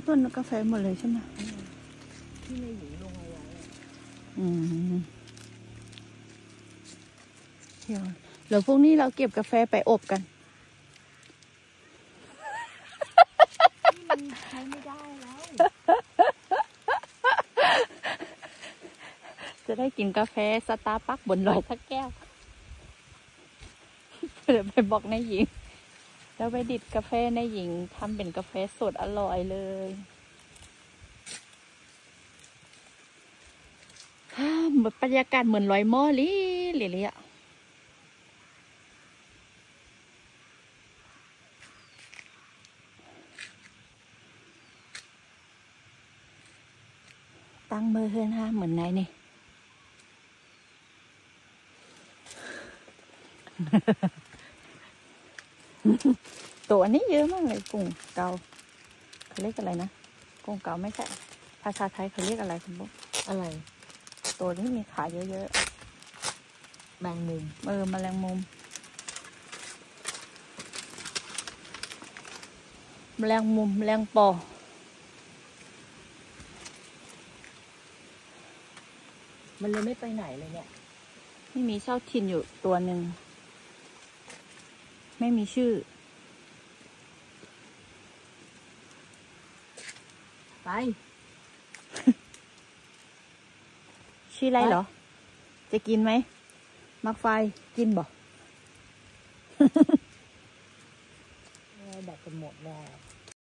ต้นกาแฟหมดเลยใช่ไหมที่ในหญิงลงเอาไว้เดี๋ยวพวกนี้เราเก็บกาแฟไปอบกันมันใช้ไม่ได้แล้วจะได้กินกาแฟสตาร์บัคบนดอยสักแก้วเดี๋ยวไปบอกนายหญิงแล้วไปดิบกาแฟนายหญิงทำเป็นกาแฟสดอร่อยเลยบรรยากาศเหมือนลอยหม้อเลยอะตั้งมือขึ้นฮะเหมือนไหนนี่ ตัวนี้เยอะมากเลยกุ้งเกาเขาเรียกอะไรนะกุ้งเกาไม่ใช่ภาษาไทยเขาเรียกอะไรคุณบุ๊กอะไรตัวนี้มีขาเยอะๆแมงมุมแมลงมุมแมลงปอมันเลยไม่ไปไหนเลยเนี่ยไม่มีเจ้าถิ่นอยู่ตัวหนึ่งไม่มีชื่อไป ชื่ออะไรเหรอจะกินไหมมักไฟกินบ่ แบตจะหมดแล้ว